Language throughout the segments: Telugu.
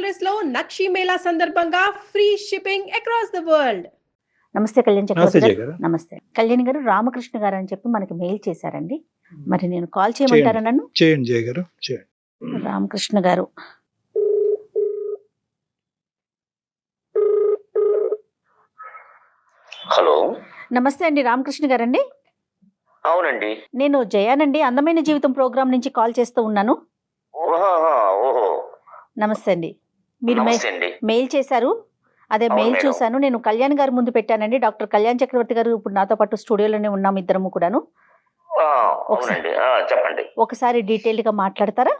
అడ్రస్ లో నక్షి మేళా సందర్భంగా free shipping across the world. నమస్తే కళ్యాణ్ నమస్తే చక్రవర్తి జయ గారు. గారు. నమస్తే కళ్యాణ్ గారు. రామకృష్ణ గారు అని చెప్పి మనకి మెయిల్ చేశారండి. మరి నేను కాల్ చేయమంటారా నన్ను? చేయండి జయ గారు, చేయండి. రామకృష్ణ గారు. హలో, నమస్తే అండి, రామకృష్ణ గారండి. అవునండి. నేను జయానండి, అందమైన జీవితం ప్రోగ్రామ్ నుంచి కాల్ చేస్తూ ఉన్నాను. ఓహో, నమస్తే అండి. మీరు నమస్తే అండి. మెయిల్ చేశారు, అదే అవును మెయిల్ మేడం. చూశాను. నేను కళ్యాణ్ గారి ముందు పెట్టానండి. డాక్టర్ కళ్యాణ్ చక్రవర్తి గారు ఇప్పుడు నాతో పాటు స్టూడియోలోనే ఉన్నాం, ఇద్దరము కూడాను. అవునండి, చెప్పండి. ఒకసారి డీటెయిల్డ్ గా మాట్లాడతారా?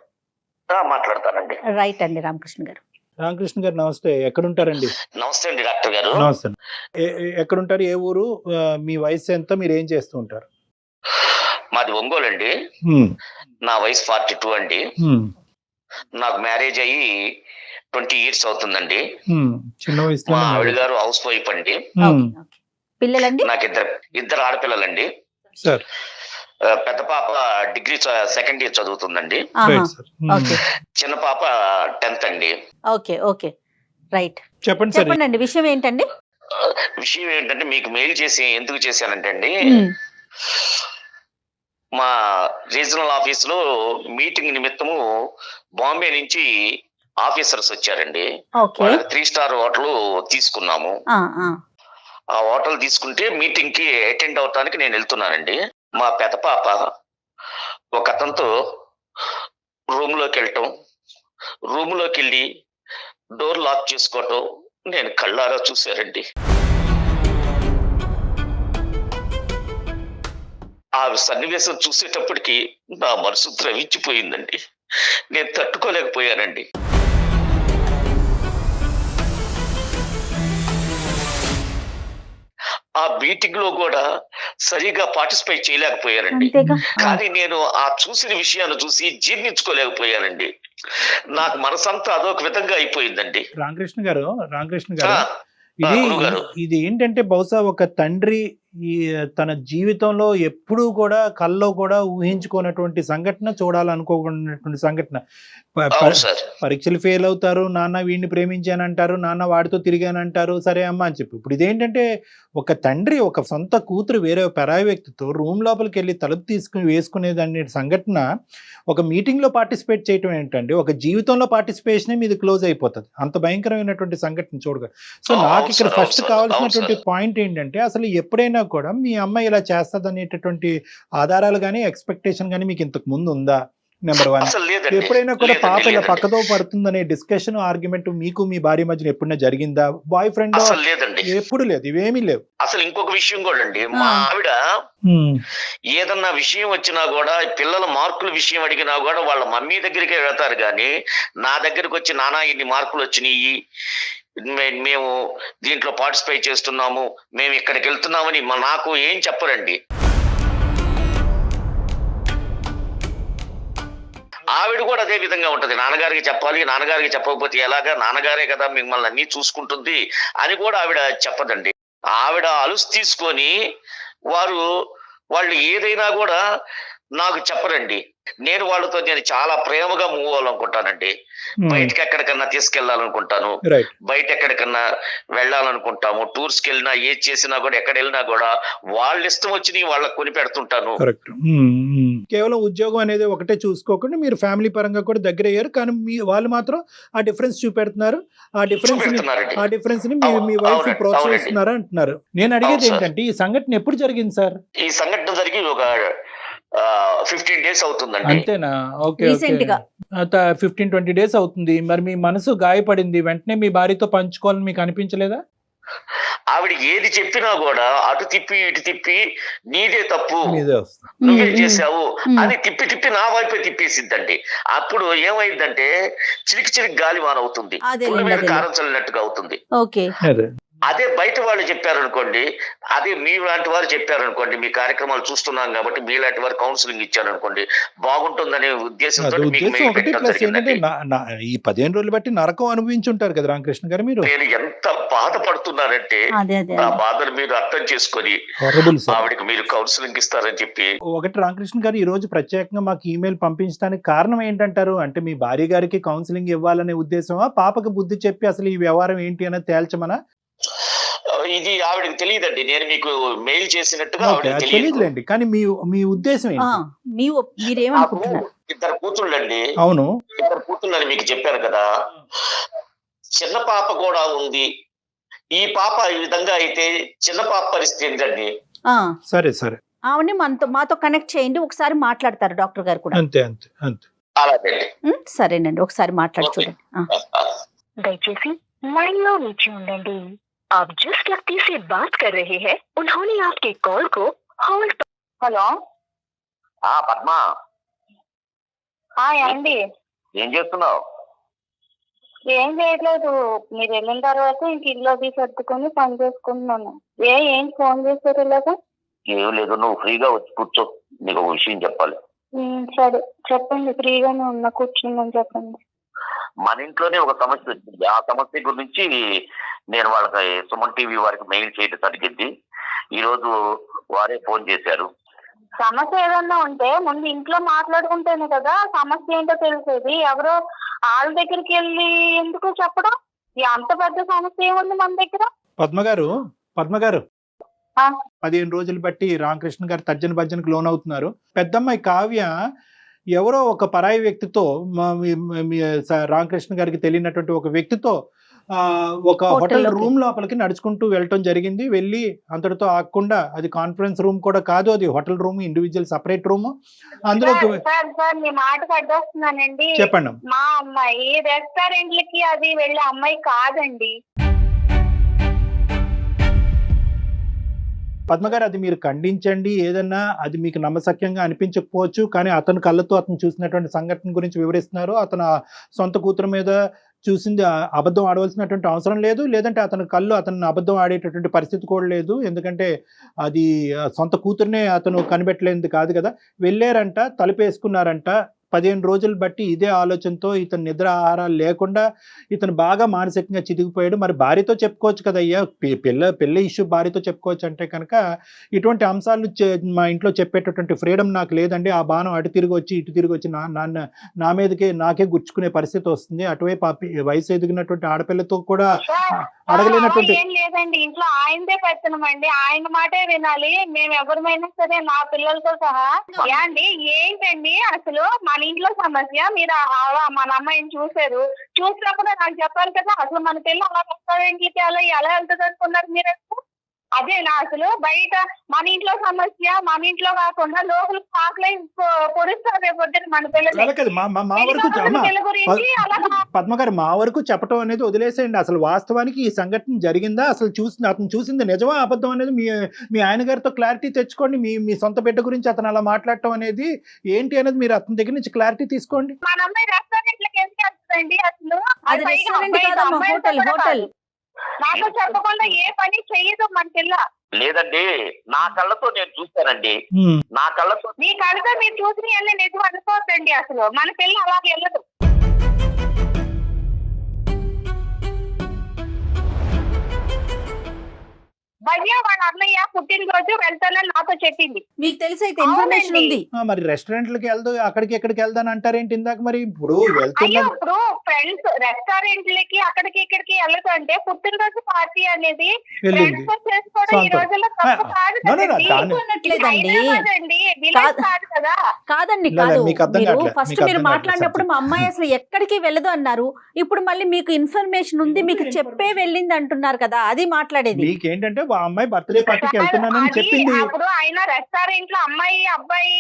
మాట్లాడతానండి. రైట్ అండి రామకృష్ణ గారు. రామకృష్ణ గారు నమస్తే, ఎక్కడుంటారండి? నమస్తే అండి డాక్టర్ గారు. నమస్తే. ఎక్కడుంటారు, ఏ ఊరు, మీ వయసు ఎంత, మీరు ఏం చేస్తూ ఉంటారు? మాది ఒంగోలు అండి. నా వయసు 42 అండి. నాకు మ్యారేజ్ అయ్యి 20 years అవుతుందండి. చిన్న వయసు. మా ఆవిడ గారు హౌస్ వైఫ్ అండి. పిల్లలండి? నాకు ఇద్దరు ఆడపిల్లలండి. సార్, పెద్ద పాప డిగ్రీ 2nd year చదువుతుందండి. ఓకే, చిన్న పాప 10th అండి. Okay okay, right. చెప్పండి సార్. చెప్పండి అండి, విషయం ఏంటండి? విషయం ఏంటంటే, మీకు మెయిల్ చేసి ఎందుకు చేశానంటే అండి, మా రీజనల్ ఆఫీస్ లో మీటింగ్ నిమిత్తము బాంబే నుంచి ఆఫీసర్స్ వచ్చారండి. వాళ్ళకి 3 star హోటల్ తీసుకున్నాము. ఆ హోటల్ తీసుకుంటే మీటింగ్ కి అటెండ్ అవటానికి నేను వెళ్తున్నానండి. మా పెద్ద పాప ఒక అతనితో రూమ్ లోకి వెళ్ళి డోర్ లాక్ చేసుకోవటం నేను కళ్ళారా చూశారండి. ఆ సన్నివేశం చూసేటప్పటికి నా మనసు ద్రవించిపోయిందండి. నేను తట్టుకోలేకపోయానండి. ఆ మీటింగ్ లో కూడా సరిగా పార్టిసిపేట్ చేయలేకపోయానండి. కానీ నేను ఆ చూసిన విషయాన్ని చూసి జీర్ణించుకోలేకపోయానండి. నాకు మనసంతా అదొక విధంగా అయిపోయిందండి. రామకృష్ణ గారు, ఇది ఏంటంటే, బహుశా ఒక తండ్రి తన జీవితంలో ఎప్పుడూ కూడా కల్లో కూడా ఊహించుకున్నటువంటి సంఘటన, చూడాలనుకోకున్నటువంటి సంఘటన. పరీక్షలు ఫెయిల్ అవుతారు, నాన్న వీడిని ప్రేమించానంటారు, నాన్న వాడితో తిరిగానంటారు, సరే అమ్మ అని చెప్పి. ఇప్పుడు ఇదేంటంటే, ఒక తండ్రి ఒక సొంత కూతురు వేరే పరాయి వ్యక్తితో రూమ్ లోపలికి వెళ్ళి తలుపు తీసుకుని వేసుకునేదాన్ని సంఘటన ఒక మీటింగ్ లో పార్టిసిపేట్ చేయటం ఏంటండి, ఒక జీవితంలో పార్టిసిపేషనే మీది క్లోజ్ అయిపోతుంది. అంత భయంకరమైనటువంటి సంఘటన చూడగా. సో నాకు ఇక్కడ ఫస్ట్ కావాల్సినటువంటి పాయింట్ ఏంటంటే, అసలు ఎప్పుడైనా కూడా మీ అమ్మాయి ఇలా చేస్తుంది అనేటటువంటి ఆధారాలు కానీ ఎక్స్పెక్టేషన్ కానీ మీకు ఇంతకు ముందు ఉందా? నెంబర్ 1. ఎప్పుడైనా కూడా పాప ఇలా పక్కదో పడుతుందనే డిస్కషన్, ఆర్గ్యుమెంట్ మీకు మీ భార్య మధ్యన ఎప్పుడైనా జరిగిందా? Boy friend? ఎప్పుడు లేదు, ఇవేమీ లేవు. అసలు ఇంకొక విషయం కూడా అండి, మా ఆవిడ ఏదన్నా విషయం వచ్చినా కూడా, పిల్లల మార్కుల విషయం అడిగినా కూడా వాళ్ళ మమ్మీ దగ్గరికి వెళ్తారు కానీ నా దగ్గరికి వచ్చి, నానా ఇన్ని మార్కులు వచ్చినాయి, మేము దీంట్లో పార్టిసిపేట్ చేస్తున్నాము, మేము ఇక్కడికి వెళ్తున్నామని నాకు ఏం చెప్పరండి. ఆవిడ కూడా అదే విధంగా ఉంటది. నాన్నగారికి చెప్పాలి, నాన్నగారికి చెప్పకపోతే ఎలాగా, నాన్నగారే కదా మిమ్మల్ని అన్ని చూసుకుంటుంది అని కూడా ఆవిడ చెప్పదండి. ఆవిడ అలుసు తీసుకొని వాళ్ళు ఏదైనా కూడా నాకు చెప్పరండి. నేను వాళ్ళతో చాలా ప్రేమగా మూవ్ అవ్వాలనుకుంటానండి. బయటకి ఎక్కడికన్నా తీసుకెళ్లాలనుకుంటాను, బయట ఎక్కడికన్నా వెళ్ళాలనుకుంటాము, టూర్స్ కి వెళ్ళినా, ఏది చేసినా కూడా, ఎక్కడ వెళ్ళినా కూడా వాళ్ళ ఇష్టం వచ్చి వాళ్ళకి కొని పెడుతుంటాను. కేవలం ఉద్యోగం అనేది ఒకటే చూసుకోకుండా మీరు ఫ్యామిలీ పరంగా కూడా దగ్గర అయ్యారు, కానీ వాళ్ళు మాత్రం ఆ డిఫరెన్స్ చూపెడుతున్నారు. ఆ డిఫరెన్స్ ని మీ వైఫ్ ప్రోత్సహిస్తున్నారు అంటున్నారు. నేను అడిగేది ఏంటంటే, ఈ సంఘటన ఎప్పుడు జరిగింది సార్? ఈ సంఘటన జరిగి ఒక 15 days అవుతుందండి. అంతేనా? ఓకే, 15-20 days అవుతుంది. మరి మీ మనసు గాయపడింది, వెంటనే మీ భార్యతో పంచుకోవాలని మీకు అనిపించలేదా? ఆవిడ ఏది చెప్పినా కూడా అటు తిప్పి ఇటు తిప్పి, నీదే తప్పు, నువ్వే చేసావు అని తిప్పి నా వైపే తిప్పేసిద్దండి. అప్పుడు ఏమైందంటే, చిలికి గాలి వాన అవుతుంది, కారం చల్లినట్టుగా అవుతుంది. అదే బయట వాళ్ళు చెప్పారనుకోండి, అదే మీ లాంటి వారు చెప్పారనుకోండి, మీ కార్యక్రమాలు చూస్తున్నాం కాబట్టి మీ లాంటి వారు కౌన్సిలింగ్ ఇచ్చారనుకోండి, బాగుంటుందనే ఉద్దేశంతో అది మీకు ఉద్దేశం మెయిల్ ఒకటి. పెట్టడం ప్లస్ ఏంటంటే జరిగిందండి. ఈ 15 రోజులు బట్టి నరకం అనుభవించి ఉంటారు కదా రామకృష్ణ గారు మీరు. నేను ఎంత బాధపడుతున్నానంటే అదే అదే నా బాధను మీరు అర్థం చేసుకొని హారబుల్ సార్. ఆవిడకి మీరు కౌన్సిలింగ్ ఇస్తారని చెప్పి. ఒకటి రామకృష్ణ గారు ఈ రోజు ప్రత్యేకంగా మాకు ఈమెయిల్ పంపించడానికి కారణం ఏంటంటారు? అంటే మీ భార్య గారికి కౌన్సిలింగ్ ఇవ్వాలనే ఉద్దేశమా, పాపకు బుద్ధి చెప్పి అసలు ఈ వ్యవహారం ఏంటి అనేది తేల్చమనా? ఇది ఆవిడకి తెలియదండి, నేను మీకు మెయిల్ చేసినట్టుగా ఓకే, ఆవిడకి అది తెలియదు. తెలియదులేండి. కానీ మీ ఉద్దేశం ఏంటి? మీకు నాకు మీరేమనుకుంటున్నారు? 2 కూతుళ్ళండి. అవును. 2 కూతుళ్ళని మీకు చెప్పారు కదా. చిన్న పాప కూడా ఉంది. ఈ పాప ఈ విధంగా అయితే చిన్న పాప పరిస్థితి ఏంటండి? సరే సరే, ఆవిడని మాతో కనెక్ట్ చేయండి, ఒకసారి మాట్లాడతారు డాక్టర్ గారు కూడా. అంతే అంతే అంతే. అలాగండి. సరేనండి, ఒకసారి మాట్లాడి ఓకే. చూడండి. दयచేసి लाइन लो नीचे ఉండండి. आप जिस व्यक्ति से बात कर रहे हैं उन्होंने आपके कॉल को होल्ड पर। హలో పద్మ, ఏండి, ఏం చేస్తున్నావు? ఏం చేయట్లేదు. మీరు వెళ్ళిన తర్వాత ఇంక ఇల్లు అది సర్దుకొని పని చేసుకుంటున్నాను. ఏంటి ఫోన్ చేశారు ఇలాగా? ఏం లేదు, నువ్వు ఫ్రీగా వచ్చి కూర్చో, నీకు ఒక విషయం చెప్పాలి. సరే చెప్పండి, ఫ్రీగానే ఉన్నా, కూర్చుందని చెప్పండి. మన ఇంట్లోనే ఒక సమస్య వచ్చింది. ఆ సమస్య గురించి నేను వాళ్ళకి సుమన్ టీవీ వారికి మెయిల్ చేయడం జరిగింది. ఈ రోజు వారే ఫోన్ చేశారు. సమస్య ఏదన్నా ఉంటే ముందు ఇంట్లో మాట్లాడుకుంటేనే కదా సమస్య ఏంటో తెలిసేది. ఎవరో వాళ్ళ దగ్గరికి వెళ్ళి ఎందుకు చెప్పడం? అంత పెద్ద సమస్య ఏముంది మన దగ్గర? పద్మ గారు 15 రోజులు బట్టి రామకృష్ణ గారు తర్జన భర్జనకు లోన్ అవుతున్నారు. పెద్దమ్మాయి కావ్య ఎవరో ఒక పరాయి వ్యక్తితో, రామకృష్ణ గారికి తెలియనటువంటి ఒక వ్యక్తితో ఒక హోటల్ రూమ్ లోపలికి నడుచుకుంటూ వెళ్ళటం జరిగింది. వెళ్ళి అంతటితో ఆగకుండా, అది కాన్ఫరెన్స్ రూమ్ కూడా కాదు, అది hotel room, individual separate room. అందులో సార్ మీ మాటకు అడ్డొస్తున్నానండి. చెప్పండి. మా అమ్మాయి రెస్టారెంట్లకి అది వెళ్ళే అమ్మాయి కాదండి. పద్మగారు, అది మీరు ఖండించండి. ఏదన్నా అది మీకు నమ్మశక్యంగా అనిపించకపోవచ్చు, కానీ అతను కళ్ళతో అతను చూసినటువంటి సంఘటన గురించి వివరిస్తున్నారు. అతను సొంత కూతురు మీద చూసింది అబద్ధం ఆడవలసినటువంటి అవసరం లేదు, లేదంటే అతని కళ్ళు అతను అబద్ధం ఆడేటటువంటి పరిస్థితి కూడా లేదు. ఎందుకంటే అది సొంత కూతురునే అతను కనిపెట్టలేనిది కాదు కదా. వెళ్ళారంట, తలుపేసుకున్నారంట. 15 రోజులు బట్టి ఇదే ఆలోచనతో ఇతను నిద్ర ఆహారాలు లేకుండా ఇతను బాగా మానసికంగా చితికిపోయాడు. మరి భార్యతో చెప్పుకోవచ్చు కదయ్యా, పెళ్ళి ఇష్యూ భార్యతో చెప్పుకోవచ్చు అంటే కనుక ఇటువంటి అంశాలు మా ఇంట్లో చెప్పేటటువంటి ఫ్రీడమ్ నాకు లేదండి. ఆ బాణం అటు తిరిగి వచ్చి ఇటు తిరిగి వచ్చి నా మీదకే నాకే గుచ్చుకునే పరిస్థితి వస్తుంది. అటువైపు వయసు ఎదిగినటువంటి ఆడపిల్లతో కూడా అడగలేనటువంటి. ఏం లేదండి, ఇంట్లో ఆయనదే పెత్తనమండి, ఆయన మాటే వినాలి. మేము ఎవరిమైనా సరే, నా పిల్లలతో సహా. అండి ఏంటండి అసలు మన ఇంట్లో సమస్య? మీరు మన అమ్మాయిని చూసినప్పుడు నాకు చెప్పాలి కదా. అసలు మన పిల్ల అలా రెస్టారెంట్లకి ఎలా వెళ్తుంది అనుకున్నారు మీరు? అదేనా అసలు? బయట మన ఇంట్లో సమస్య మన ఇంట్లో కాకుండా లోపల ఆకలి పొడుస్తారు రేపొద్దున మన పిల్లలు. పద్మ గారు, మా వరకు చెప్పడం అనేది వదిలేసేయండి. అసలు వాస్తవానికి ఈ సంఘటన జరిగిందా, అసలు అతను చూసింది నిజమా అబద్ధం అనేది మీ ఆయన గారితో క్లారిటీ తెచ్చుకోండి. మీ సొంత బిడ్డ గురించి అతను అలా మాట్లాడటం అనేది ఏంటి అనేది మీరు అతని దగ్గర నుంచి క్లారిటీ తీసుకోండి. మన అమ్మాయి రెస్టారెంట్లకి ఎందుకు వెళ్తుందండి అసలు? హోటల్ నాతో చెప్పకుండా ఏ పని చెయ్యదు మన పిల్ల. లేదండి, నా కళ్ళతో నేను చూస్తానండి. నా కళ్ళతో మీ కళ్ళతో మీరు చూసిన అన్నీ నిజం అనుకోవద్దండి. అసలు మన పిల్ల అలాగే వెళ్ళదు. భవ్య వాళ్ళ అన్నయ్య పుట్టినరోజు వెళ్తానని నాతో చెప్పింది. మీకు తెలిసి అయితే ఇన్ఫర్మేషన్ ఉంది. మరి రెస్టారెంట్లకి వెళ్దు, అక్కడికి ఎక్కడికి వెళ్దాని అంటారేంటి ఇందాక? మరి ఇప్పుడు అయ్యో, ఇప్పుడు ఫ్రెండ్స్ రెస్టారెంట్లకి అక్కడికి ఇక్కడికి వెళ్ళదు అంటే పుట్టినరోజు పార్టీ అనేది ఫ్రెండ్స్ తో చేసుకోవడం ఈ రోజుల్లో తప్పు కాదు కదా. కాదండి, కాదు. మీరు ఫస్ట్ మీరు మాట్లాడినప్పుడు మా అమ్మాయి అసలు ఎక్కడికి వెళ్ళదు అన్నారు. ఇప్పుడు మళ్ళీ మీకు ఇన్ఫర్మేషన్ ఉంది, మీకు చెప్పే వెళ్ళింది అంటున్నారు కదా, అది మాట్లాడేది. మీకేంటంటే ఆ అమ్మాయి బర్త్డే పార్టీకి వెళ్తున్నానని చెప్పింది. అప్పుడు ఆయన రెస్టారెంట్ లో అమ్మాయి అబ్బాయి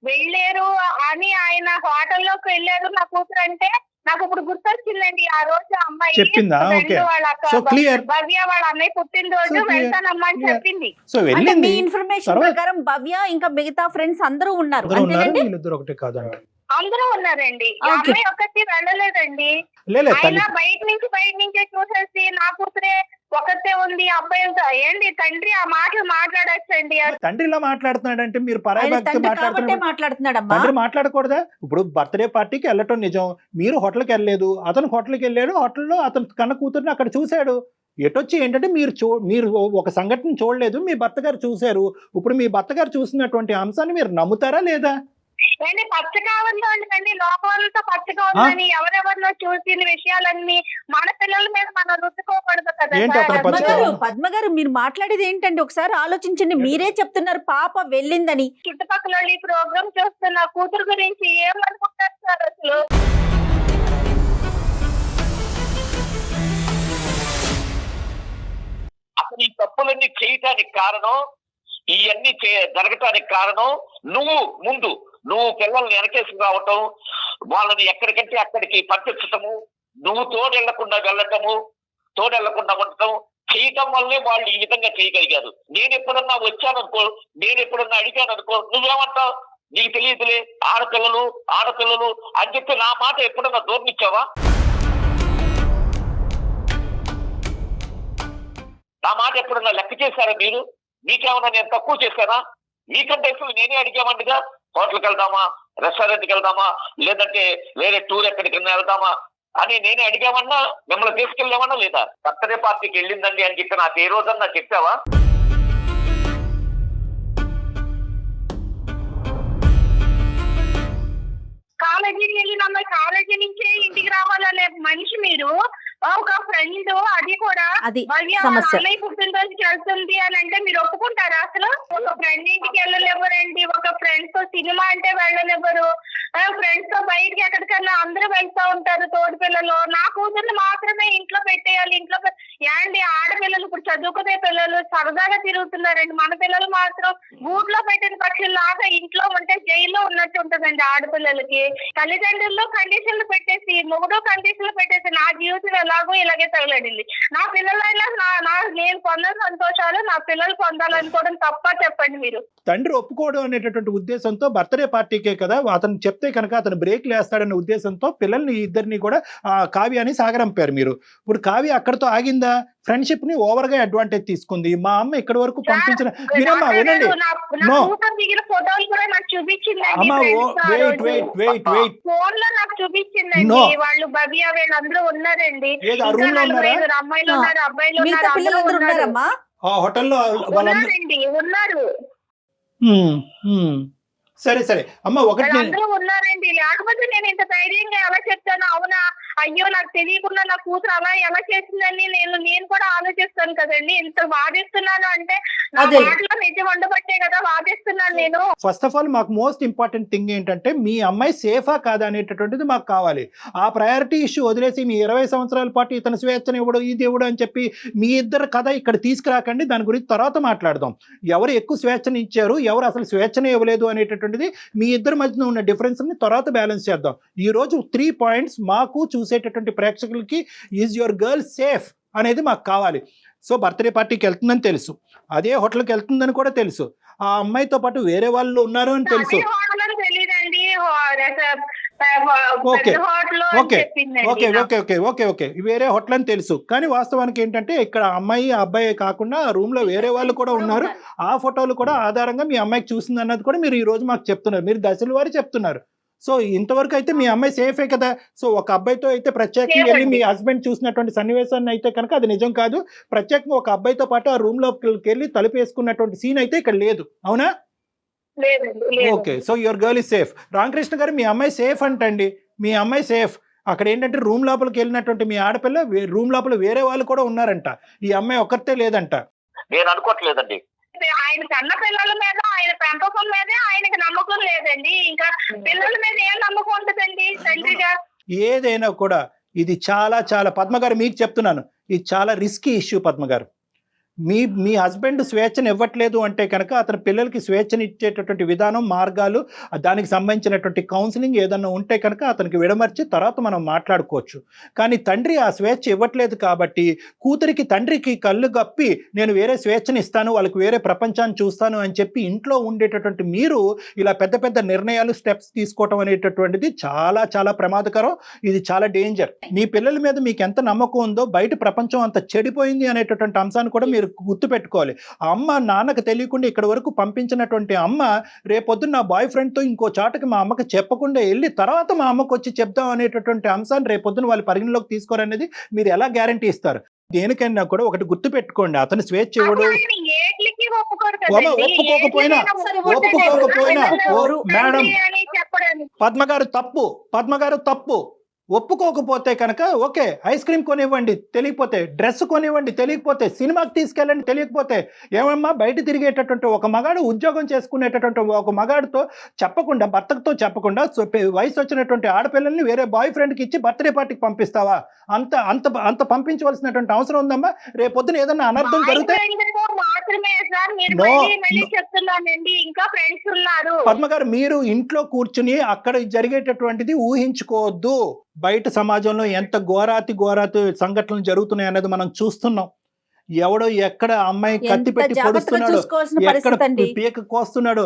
వెళ్ళారు అని, ఆయన హోటల్లోకి వెళ్ళారు నా కూతురు అంటే నాకు ఇప్పుడు గుర్తొచ్చిందండి. ఆ రోజు అమ్మాయి చెప్పిందా? భవ్య వాళ్ళ అన్నయ్య పుట్టినరోజు వెళ్తానమ్మా అని చెప్పింది. మీ ఇన్ఫర్మేషన్ ప్రకారం భవ్య ఇంకా మిగతా ఫ్రెండ్స్ అందరూ ఉన్నారు. వీళ్ళిద్దరు ఒకటే కాదండి. అందరూ ఉన్నారండి. ఈ Okay. అమ్మాయి ఒక్కటి వెళ్ళలేదండి. లేదు ఆయన బయట నుంచే చూసేసి నా కూతురే ఒకతే ఉంది అబ్బాయిలతో ఏంటి తండ్రి ఆ మాటలు మాట్లాడచ్చండి. తండ్రి ఇలా మాట్లాడుతున్నాడంటే మీరు పరాయి ఆయన భక్తి తండ్రి కాబట్టే మాట్లాడుతున్నారు. మాట్లాడుతున్నాడమ్మా. తండ్రి మాట్లాడకూడదా? ఇప్పుడు బర్త్డే పార్టీకి వెళ్ళటం నిజం, మీరు హోటల్కి వెళ్ళలేదు, అతను హోటల్కి వెళ్ళాడు, హోటల్లో అతను కన్న కూతుర్ని అక్కడ చూశాడు. ఎటొచ్చి ఏంటంటే మీరు ఒక సంఘటన చూడలేదు, మీ భర్త గారు చూశారు. ఇప్పుడు మీ భర్త గారు చూసినటువంటి అంశాన్ని మీరు నమ్ముతారా లేదా? ఏంటి పచ్చగా ఉందండి, లోకంతో పచ్చగా ఉందని ఎవరెవరినో చూసిన విషయాలన్నీ మన పిల్లల మీద మనం రుద్దుకోకూడదు కదా ఏంటి సార్. అతను పచ్చగా పద్మ గారు మీరు మాట్లాడేది ఏంటండి? ఒకసారి ఆలోచించండి. మీరే చెప్తున్నారు పాప వెళ్ళిందని. చుట్టుపక్కల వాళ్ళు ఈ ప్రోగ్రామ్ చూస్తున్న కూతురు గురించి ఏమనుకుంటారు సార్ అసలు? అసలు ఈ తప్పులన్నీ చేయటానికి కారణం, ఇవన్నీ జరగటానికి కారణం నువ్వు పిల్లల్ని వెనకేసి రావటం, వాళ్ళని ఎక్కడికంటే అక్కడికి పంపించటము, నువ్వు తోడెళ్లకుండా ఉండటం చేయటం వల్లే వాళ్ళు ఈ విధంగా చేయగలిగారు. నేను ఎప్పుడన్నా వచ్చాననుకో, నేను ఎప్పుడన్నా అడిగాననుకో, నువ్వేమంటావు? నీకు తెలియదులే, ఆడపిల్లలు అని చెప్పి నా మాట ఎప్పుడన్నా దూరనిచ్చావా? నా మాట ఎప్పుడన్నా లెక్క చేశారా మీరు? మీకేమన్నా నేను తక్కువ చేశానా? మీకంటే ఎక్కువ నేనే అడిగామండిగా. హోటల్కి వెళ్దామా, రెస్టారెంట్కి వెళ్దామా, లేదంటే వేరే టూర్ ఎక్కడికన్నా వెళ్దామా అని నేనే అడిగామన్నా, మిమ్మల్ని తీసుకెళ్ళామన్నా లేదా? బర్త్డే పార్టీకి వెళ్ళిందండి అని చెప్పి నాకు ఏ రోజన్నా చెప్పావా? కాలేజీకి వెళ్ళిన అమ్మాయి కాలేజీ నుంచే ఇంటికి రావాలనే మనిషి మీరు. ఒక ఫ్రెండ్, అది కూడా అది భవ్య సమస్య. అన్నయ్య పుట్టినరోజుకి వెళ్తుంది అని అంటే మీరు ఒప్పుకుంటారా? అసలు ఒక ఫ్రెండ్ ఇంటికి వెళ్ళనివ్వరండి, ఒక ఫ్రెండ్స్ తో సినిమా అంటే వెళ్ళనివ్వరు, ఫ్రెండ్స్ తో బయటికి ఎక్కడికన్నా అందరూ వెళ్తా ఉంటారు తోటి పిల్లలు. నా కూతుర్ని మాత్రమే ఇంట్లో పెట్టేయాలి. ఏంటి ఆడపిల్లలు ఇప్పుడు చదువుకునే పిల్లలు సరదాగా తిరుగుతున్నారండి, మన పిల్లలు మాత్రం గూట్లో పెట్టిన పక్షుల్లాగా ఇంట్లో ఉంటే జైల్లో ఉన్నట్టు ఉంటుందండి. ఆడపిల్లలకి తల్లిదండ్రుల్లో కండిషన్లు పెట్టేసి, మొగుడు కండిషన్లు పెట్టేసి నా జీవితం ఎలాగో ఇలాగే తగలడింది. నా పిల్లలైనా నేను పొందని సంతోషాలు నా పిల్లలు పొందాలనుకోవడం తప్ప చెప్పండి మీరు. తండ్రి ఒప్పుకోవడం అనేటటువంటి ఉద్దేశంతో బర్త్డే పార్టీకే కదా అతను చెప్తే కనుక అతను బ్రేక్ లేస్తాడనే ఉద్దేశంతో పిల్లల్ని ఇద్దరిని కూడా కావ్యాని సాగరంపారు మీరు. ఇప్పుడు కావ్య అక్కడితో ఆగిందా? ఫ్రెండ్షిప్ ని ఓవర్ గా అడ్వాంటేజ్ తీసుకుంది. మా అమ్మ ఇక్కడి వరకు పంపించిన మీరమ్మా వినండి. ఫోటోలు కూడా నాకు చూపించిందండి, ఫోన్ లో నాకు చూపించిందండి. వాళ్ళు భవ్య వీళ్ళందరూ ఉన్నారండి, అమ్మాయిలు ఉన్నారు, అబ్బాయిలు ఉన్నారు, హోటల్లో ఉన్నారు. సరే అమ్మ ఒకటి అందరూ ఉన్నారండి. లేకపోతే నేను ఇంత ధైర్యంగా ఎలా చెప్తాను? అవునా, అయ్యో నాకు తెలియకుండా నా కూతురు అలా ఎలా చేసిందని నేను కూడా ఆలోచిస్తాను కదండి. ఇంత వాదిస్తున్నాను అంటే నా మాటలో నిజం ఉండబట్టే కదా వాదిస్తున్నాను నేను. ఫస్ట్ ఆఫ్ ఆల్ మాకు మోస్ట్ ఇంపార్టెంట్ థింగ్ ఏంటంటే మీ అమ్మాయి సేఫా కాదా అనేటటువంటిది మాకు కావాలి. ఆ ప్రయారిటీ ఇష్యూ వదిలేసి మీ 20 సంవత్సరాల పాటు ఇతను స్వేచ్ఛను ఇవ్వడు, ఇది ఇవ్వడు అని చెప్పి మీ ఇద్దరు కథ ఇక్కడ తీసుకురాకండి. దాని గురించి తర్వాత మాట్లాడదాం. ఎవరు ఎక్కువ స్వేచ్ఛను ఇచ్చారు, ఎవరు అసలు స్వేచ్ఛనే ఇవ్వలేదు అనేటటువంటి మీ ఇద్దరి మధ్యన ఉన్న డిఫరెన్స్ ని తర్వాత బ్యాలెన్స్ చేద్దాం. ఈ రోజు 3 పాయింట్స్ మాకు చూసేటటువంటి ప్రేక్షకులకి, ఈజ్ యువర్ గర్ల్ సేఫ్ అనేది మాకు కావాలి. సో బర్త్డే పార్టీకి వెళ్తుందని తెలుసు, అదే హోటల్కి వెళ్తుందని కూడా తెలుసు, ఆ అమ్మాయితో పాటు వేరే వాళ్ళు ఉన్నారు అని తెలుసు. ఓకే వేరే హోటల్ అని తెలుసు. కానీ వాస్తవానికి ఏంటంటే ఇక్కడ అమ్మాయి అబ్బాయి కాకుండా రూమ్ లో వేరే వాళ్ళు కూడా ఉన్నారు. ఆ ఫోటోలు కూడా ఆధారంగా మీ అమ్మాయికి చూసింది అన్నది కూడా మీరు ఈ రోజు మాకు చెప్తున్నారు. మీరు దశల వారి చెప్తున్నారు. సో ఇంతవరకు అయితే మీ అమ్మాయి సేఫే కదా. సో ఒక అబ్బాయితో అయితే ప్రత్యేకంగా వెళ్ళి మీ హస్బెండ్ చూసినటువంటి సన్నివేశాన్ని అయితే కనుక అది నిజం కాదు. ప్రత్యేకంగా ఒక అబ్బాయితో పాటు ఆ రూమ్ లోకి వెళ్ళి తలుపు వేసుకున్నటువంటి సీన్ అయితే ఇక్కడ లేదు, అవునా? Okay, so your girl is safe. Ramakrishna గారు మీ అమ్మాయి సేఫ్ అంటండి. మీ అమ్మాయి సేఫ్. అక్కడ ఏంటంటే రూమ్ లోపలికి వెళ్ళినటువంటి మీ ఆడపిల్ల రూమ్ లోపల వేరే వాళ్ళు కూడా ఉన్నారంట, ఈ అమ్మాయి ఒక్కతే లేదంట. నేను అనుకోవట్లేదండి. ఆయన కన్న పిల్లల మీద, ఆయన పెంపకం మీదే ఆయనకి నమ్మకం లేదండి. ఇంకా పిల్లల మీద ఏం నమ్మకం ఉంటుందండి తండ్రిగా? ఏదైనా కూడా ఇది చాలా పద్మ గారు మీకు చెప్తున్నాను, ఇది చాలా రిస్కీ ఇష్యూ. పద్మ గారు మీ హస్బెండ్ స్వేచ్ఛను ఇవ్వట్లేదు అంటే కనుక అతని పిల్లలకి స్వేచ్ఛను ఇచ్చేటటువంటి విధానం, మార్గాలు, దానికి సంబంధించినటువంటి కౌన్సిలింగ్ ఏదన్నా ఉంటే కనుక అతనికి విడమర్చి తర్వాత మనం మాట్లాడుకోవచ్చు. కానీ తండ్రి ఆ స్వేచ్ఛ ఇవ్వట్లేదు కాబట్టి కూతురికి తండ్రికి కళ్ళు గప్పి నేను వేరే స్వేచ్ఛను ఇస్తాను, వాళ్ళకి వేరే ప్రపంచాన్ని చూస్తాను అని చెప్పి ఇంట్లో ఉండేటటువంటి మీరు ఇలా పెద్ద పెద్ద నిర్ణయాలు, స్టెప్స్ తీసుకోవటం అనేటటువంటిది చాలా చాలా ప్రమాదకరం. ఇది చాలా డేంజర్. మీ పిల్లల మీద మీకు ఎంత నమ్మకం ఉందో బయట ప్రపంచం అంత చెడిపోయింది అనేటటువంటి అంశాన్ని కూడా మీరు గుర్తుపెట్టుకోవాలి. ఆ అమ్మ నాన్నకు తెలియకుండా ఇక్కడ వరకు పంపించినటువంటి అమ్మ రేపొద్దున నా బాయ్ ఫ్రెండ్తో ఇంకో చాటుకి మా అమ్మకి చెప్పకుండా వెళ్ళి తర్వాత మా అమ్మకు వచ్చి చెప్దాం అనేటటువంటి అంశాన్ని రేపొద్దున వాళ్ళు పరిగణలోకి తీసుకోరనేది మీరు ఎలా గ్యారంటీ ఇస్తారు? దేనికైనా కూడా ఒకటి గుర్తు పెట్టుకోండి, అతను స్వేచ్ఛ ఇవ్వడు. ఒప్పుకోకపోయినా మేడం పద్మగారు తప్పు ఒప్పుకోకపోతే కనుక ఓకే, ఐస్ క్రీమ్ కొనివ్వండి తెలియకపోతే, డ్రెస్ కొనివ్వండి తెలియకపోతే, సినిమాకి తీసుకెళ్ళండి తెలియకపోతే, ఏమమ్మా బయట తిరిగేటటువంటి ఒక మగాడు, ఉద్యోగం చేసుకునేటటువంటి ఒక మగాడితో చెప్పకుండా, భర్తతో చెప్పకుండా వయసు వచ్చినటువంటి ఆడపిల్లల్ని వేరే బాయ్ ఫ్రెండ్కి ఇచ్చి బర్త్డే పార్టీకి పంపిస్తావా? అంత అంత అంత పంపించవలసినటువంటి అవసరం ఉందమ్మా? రేపొద్దున ఏదన్నా అనర్థం జరిగితే పద్మగారు మీరు ఇంట్లో కూర్చుని అక్కడ జరిగేటటువంటిది ఊహించుకోవద్దు. బయట సమాజంలో ఎంత ఘోరాతి సంఘటనలు జరుగుతున్నాయి అనేది మనం చూస్తున్నాం. ఎవడో ఎక్కడ అమ్మాయి కత్తి పెట్టి పొడుస్తున్నాడు, ఎక్కడ పీక కోస్తున్నాడు.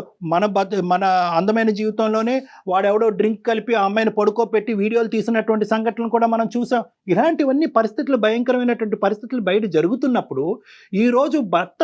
మన అందమైన జీవితంలోనే వాడెవడో డ్రింక్ కలిపి ఆ అమ్మాయిని పడుకోబెట్టి వీడియోలు తీసినటువంటి సంఘటనలు కూడా మనం చూసాం. ఇలాంటివన్నీ పరిస్థితులు, భయంకరమైనటువంటి పరిస్థితులు బయట జరుగుతున్నప్పుడు ఈరోజు భర్త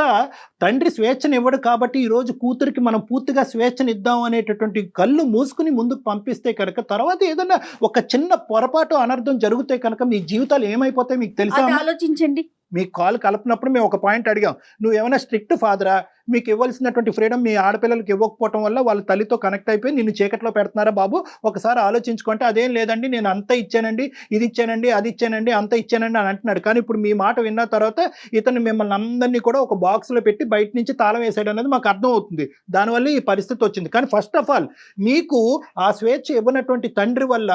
తండ్రి స్వేచ్ఛను ఇవ్వడు కాబట్టి ఈరోజు కూతురికి మనం పూర్తిగా స్వేచ్ఛను ఇద్దాం అనేటటువంటి కళ్ళు మూసుకుని ముందుకు పంపిస్తే కనుక తర్వాత ఏదైనా ఒక చిన్న పొరపాటు, అనర్థం జరిగితే కనుక మీ జీవితాలు ఏమైపోతాయి మీకు తెలుసా? ఆలోచించండి. మీ కాల్ కలపనప్పుడు మేము ఒక పాయింట్ అడిగాం, నువ్వు ఏమైనా స్ట్రిక్ట్ ఫాదరా? మీకు ఇవ్వాల్సినటువంటి ఫ్రీడమ్ మీ ఆడపిల్లలకి ఇవ్వకపోవటం వల్ల వాళ్ళ తల్లితో కనెక్ట్ అయిపోయి నిన్ను చీకట్లో పెడుతున్నారా బాబు? ఒకసారి ఆలోచించుకుంటే అదేం లేదండి, నేను అంత ఇచ్చానండి, ఇది ఇచ్చానండి, అది ఇచ్చానండి, అంత ఇచ్చానండి అని అంటున్నాడు. కానీ ఇప్పుడు మీ మాట విన్న తర్వాత ఇతను మిమ్మల్ని అందరినీ కూడా ఒక బాక్స్లో పెట్టి బయట నుంచి తాళం వేసాడు అనేది మాకు అర్థం అవుతుంది. దానివల్ల ఈ పరిస్థితి వచ్చింది. కానీ ఫస్ట్ ఆఫ్ ఆల్ మీకు ఆ స్వేచ్ఛ ఇవ్వనటువంటి తండ్రి వల్ల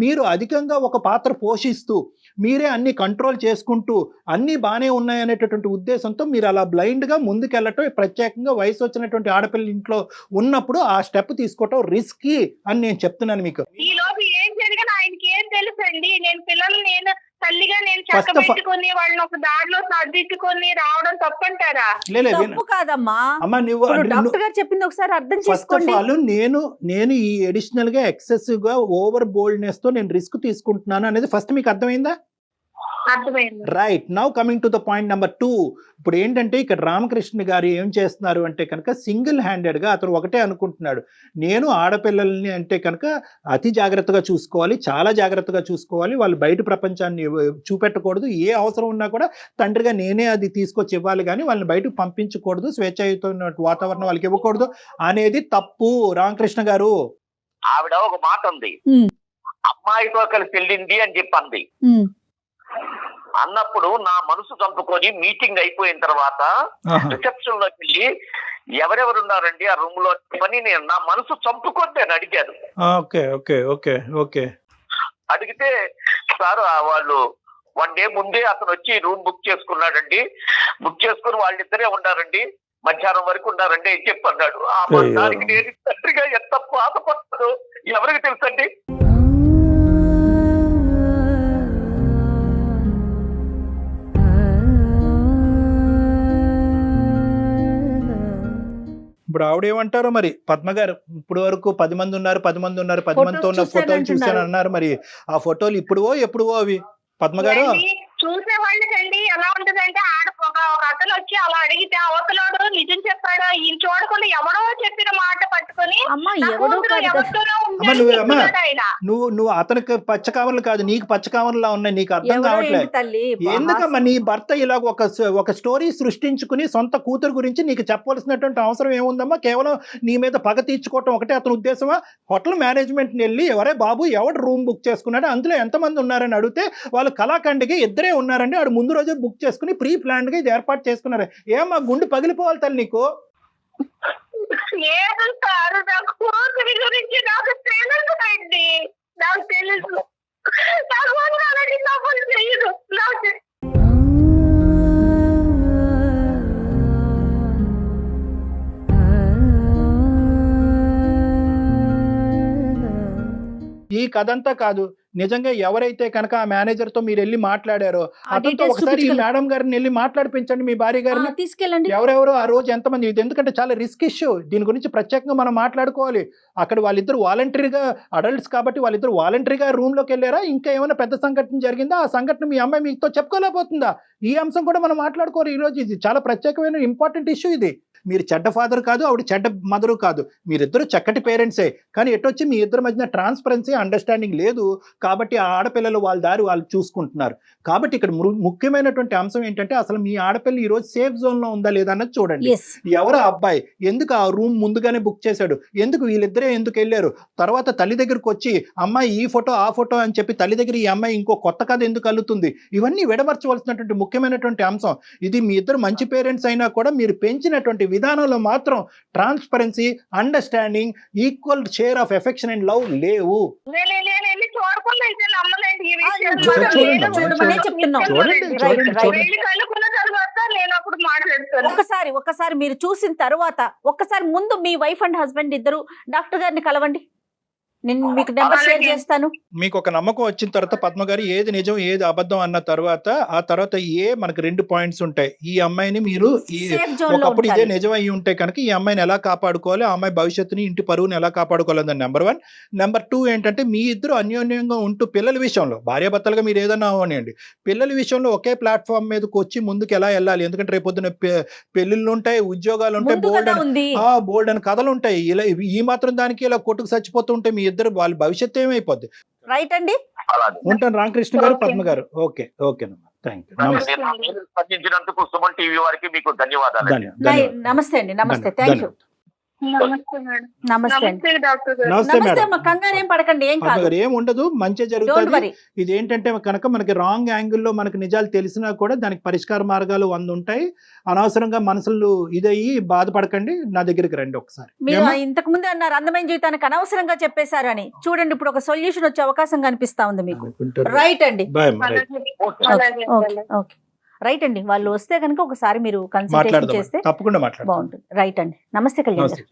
మీరు అధికంగా ఒక పాత్ర పోషిస్తూ మీరే అన్ని కంట్రోల్ చేసుకుంటూ అన్నీ బాగానే ఉన్నాయనేటటువంటి ఉద్దేశంతో మీరు అలా బ్లైండ్గా ముందుకెళ్ళటం, ప్రత్యేకంగా వయసు వచ్చినటువంటి ఆడపిల్ల ఇంట్లో ఉన్నప్పుడు ఆ స్టెప్ తీసుకోవటం రిస్కీ అని నేను చెప్తున్నాను మీకు. ఈ లోపు ఏం జరిగినా ఆయనకి ఏం తెలుసండి? నేను పిల్లలు నేను తల్లిగా నేను చక్కబెట్టుకుని వాళ్ళని ఒక దారిలో సర్దిట్టుకుని రావడం తప్పంటారా? తప్పు కాదమ్మా. డాక్టర్ గారు చెప్పింది ఒకసారి అర్థం చేసుకోండి. నేను ఈ అడిషనల్ గా ఎక్సెసివ్ గా ఓవర్ బోల్డ్నెస్ తో నేను రిస్క్ తీసుకుంటున్నాను అనేది ఫస్ట్ మీకు అర్థమైందా? Right. Now coming to the point number 2. ఇప్పుడు ఏంటంటే ఇక్కడ రామకృష్ణ గారు ఏం చేస్తున్నారు అంటే కనుక సింగిల్ హ్యాండెడ్గా అతను ఒకటే అనుకుంటున్నాడు, నేను ఆడపిల్లల్ని అంటే కనుక అతి జాగ్రత్తగా చూసుకోవాలి, చాలా జాగ్రత్తగా చూసుకోవాలి, వాళ్ళు బయట ప్రపంచాన్ని చూపెట్టకూడదు, ఏ అవసరం ఉన్నా కూడా తండ్రిగా నేనే అది తీసుకొచ్చి ఇవ్వాలి కానీ వాళ్ళని బయటకు పంపించకూడదు, స్వేచ్ఛాయుతమైన వాతావరణం వాళ్ళకి ఇవ్వకూడదు అనేది తప్పు. రామకృష్ణ గారు ఆవిడ ఒక మాట ఉంది, అమ్మాయితో కలిసి వెళ్ళింది అని చెప్పండి. అన్నప్పుడు నా మనసు చంపుకొని మీటింగ్ అయిపోయిన తర్వాత రిసెప్షన్ లోకి వెళ్ళి ఎవరెవరు ఉన్నారండి ఆ రూమ్ లో అని నేను నా మనసు చంపుకొని నేను అడిగాను. అడిగితే సార్ వాళ్ళు 1 డే ముందే అతను వచ్చి రూమ్ బుక్ చేసుకున్నాడండి, బుక్ చేసుకుని వాళ్ళిద్దరే ఉన్నారండి, మధ్యాహ్నం వరకు ఉన్నారండి అని చెప్పి అన్నాడు. దానికి నేను తండ్రిగా ఎంత బాధపడతాను ఎవరికి తెలుసండి? ఇప్పుడు ఆవిడేమంటారో మరి పద్మగారు, ఇప్పుడు వరకు 10 మంది ఉన్నారు 10 మందితో ఉన్న ఫోటోలు చూసాను అన్నారు. మరి ఆ ఫోటోలు ఎప్పుడువో అవి పద్మగారు? చూసే వాళ్ళకండి ఎలా ఉంటదంటే ఒక అతను వచ్చి అలా అడిగితే అవతలోడు నిజం చెప్పాడు, ఈయన చూడకుండా ఎవడో చెప్పిన మాట పట్టుకొని నువ్వు అతనికి పచ్చకావర్లు కాదు, నీకు పచ్చకావర్లా ఉన్నాయి, నీకు అర్థం కావట్లేదు. ఎందుకమ్మా నీ భర్త ఇలా ఒక స్టోరీ సృష్టించుకుని సొంత కూతురు గురించి నీకు చెప్పవలసినటువంటి అవసరం ఏముందమ్మా? కేవలం నీ మీద పగ తీర్చుకోవటం ఒకటే అతని ఉద్దేశమా? హోటల్ మేనేజ్మెంట్ వెళ్ళి ఎవరే బాబు ఎవడు రూమ్ బుక్ చేసుకున్నాడు, అందులో ఎంతమంది ఉన్నారని అడిగితే వాళ్ళు కళాఖండికి ఇద్దరే ఉన్నారండి, ఆడు ముందు రోజే బుక్ చేసుకుని ప్రీ ప్లాన్డ్ గా ఇది ఏర్పాటు చేసుకున్నారు. ఏమా గుండె పగిలిపోవాలి తల్లి నీకు? లేదు సార్, నాకు కూతురి గురించి నాకు తెలుసు, నాకు తెలుసు, నాకు అలాంటి తప్పులు చేయదు. కథంతా కాదు, నిజంగా ఎవరైతే కనుక ఆ మేనేజర్ తో మీరు వెళ్ళి మాట్లాడారో అతనితో details ఒకసారి ఈ చూపించగలరు. మేడం గారిని వెళ్ళి మాట్లాడిపించండి, మీ భార్య గారిని. తీసుకెళ్ళండి. ఎవరెవరు ఆ రోజు ఎంతమంది, ఇది ఎందుకంటే చాలా రిస్క్ ఇష్యూ, దీని గురించి ప్రత్యేకంగా మనం మాట్లాడుకోవాలి. అక్కడ వాళ్ళిద్దరు వాలంటరీగా అడల్ట్స్ కాబట్టి వాళ్ళిద్దరు వాలంటరీగా రూమ్ లోకి వెళ్ళారా, ఇంకా ఏమైనా పెద్ద సంఘటన జరిగిందా, ఆ సంఘటన మీ అమ్మాయి మీతో చెప్పుకోలేకపోతుందా, ఈ అంశం కూడా మనం మాట్లాడుకోవాలి. ఈ రోజు ఇది చాలా ప్రత్యేకమైన ఇంపార్టెంట్ ఇష్యూ. ఇది మీరు చెడ్డ ఫాదర్ కాదు, ఆవిడ చెడ్డ మదరు కాదు, మీరిద్దరు చక్కటి పేరెంట్సే, కానీ ఎటొచ్చి మీ ఇద్దరి మధ్యన ట్రాన్స్పరెన్సీ అండర్స్టాండింగ్ లేదు కాబట్టి ఆ ఆడపిల్లలు వాళ్ళ దారి వాళ్ళు చూసుకుంటున్నారు. కాబట్టి ఇక్కడ ముఖ్యమైనటువంటి అంశం ఏంటంటే అసలు మీ ఆడపిల్ల ఈ రోజు సేఫ్ జోన్ లో ఉందా లేదా అన్నది చూడండి. Yes. ఎవరు ఆ అబ్బాయి, ఎందుకు ఆ రూమ్ ముందుగానే బుక్ చేశాడు, ఎందుకు వీళ్ళిద్దరే ఎందుకు వెళ్ళారు, తర్వాత తల్లి దగ్గరకు వచ్చి అమ్మాయి ఈ ఫోటో ఆ ఫోటో అని చెప్పి తల్లి దగ్గర ఈ అమ్మాయి ఇంకో కొత్త కథ ఎందుకు అల్లుతుంది, ఇవన్నీ విడమర్చవలసినటువంటి ముఖ్యమైనటువంటి అంశం. ఇది మీ ఇద్దరు మంచి పేరెంట్స్ అయినా కూడా మీరు పెంచినటువంటి విధానంలో మాత్రం transparency, understanding, equal share of affection and love లేవు. నేను వెళ్ళి చూడకుండా అయితే నమ్మలేండి ఈ విషయం. చూడమనే చెప్తున్నాం. వెళ్ళి కనుక్కున్న తర్వాత నేను అప్పుడు మాట్లాడతాను. ఒకసారి మీరు చూసిన తర్వాత ఒక్కసారి ముందు మీ వైఫ్ అండ్ హస్బెండ్ ఇద్దరు డాక్టర్ గారిని కలవండి. నేను మీకు నెంబర్ షేర్ చేస్తాను. మీకు ఒక నమ్మకం వచ్చిన తర్వాత పద్మ గారు ఏది నిజం ఏది అబద్ధం అన్న తర్వాత ఆ తర్వాత మనకు 2 పాయింట్స్ ఉంటాయి. ఈ అమ్మాయిని మీరు Safe zone లో ఒకప్పుడు ఇదే ఉండాలి. నిజం అయ్యి ఉంటే కనుక ఈ అమ్మాయిని ఎలా కాపాడుకోవాలి, ఆ అమ్మాయి భవిష్యత్తుని ఇంటి పరువుని ఎలా కాపాడుకోవాలి నెంబర్ 1. నెంబర్ 2 ఏంటంటే మీ ఇద్దరు అన్యోన్యంగా ఉంటూ పిల్లల విషయంలో భార్యాభర్తలుగా మీరు ఏదన్నా అవ్వనివ్వండి, పిల్లల విషయంలో ఒకే ప్లాట్ఫామ్ మీదకి వచ్చి ముందుకు ఎలా వెళ్ళాలి. ఎందుకంటే రేపొద్దున పెళ్లిళ్ళు ఉంటాయి, ఉద్యోగాలు ఉంటాయి, ముందు కదా ఉంది. బోల్డ్ అని కథలు ఉంటాయి. ఇలా ఈ మాత్రం దానికి ఇలా కొట్టుకు చచ్చిపోతూ ఉంటే మీ ఇద్దరు వాళ్ళ భవిష్యత్తు ఏమైపోద్ది. రైట్ అండి. ఉంటాను రామకృష్ణ గారు, పద్మ గారు. ఓకేనమ్మా, థ్యాంక్ యూ, నమస్తే. స్పందించినందుకు సుమన్ టీవీ వారికి మీకు ధన్యవాదాలు. ధన్యవాదాలు. నమస్తే అండి. నమస్తే. Thank you. నమస్తే మేడం. నమస్తే అండి. నమస్తే డాక్టర్ గారు. నమస్తే నమస్తే మేడం. అమ్మ. కంగారు ఏం పడకండి, ఏం పద్మ కాదు. గారు ఏం ఉండదు, మంచి డోంట్ జరుగుతుంది. వరీ. ఇది ఏంటంటే కనుక మనకి రాంగ్ యాంగిల్లో మనకి నిజాలు తెలిసినా కూడా దానికి పరిష్కార మార్గాలు 100 ఉంటాయి. అనవసరంగా మనసులు ఇదయ్యి బాధపడకండి, నా దగ్గరికి రండి ఒకసారి. మీరు ఇంతకు ముందే అన్నారు అందమైన జీవితానికి అనవసరంగా చెప్పేశారు అని. చూడండి ఇప్పుడు ఒక సొల్యూషన్ వచ్చే అవకాశం కనిపిస్తా ఉంది మీకు. రైట్ అండి. బాయ్ అమ్మా, రైట్. అలాగే ఓకే రైట్ అండి. వాళ్ళు వస్తే కనుక ఒకసారి మీరు కన్సల్టేషన్ మాట్లాడదాం, చేస్తే తప్పకుండా మాట్లాడదాం. బాగుంటుంది. రైట్ అండి. నమస్తే కళ్యాణ్ గారు. నమస్తే.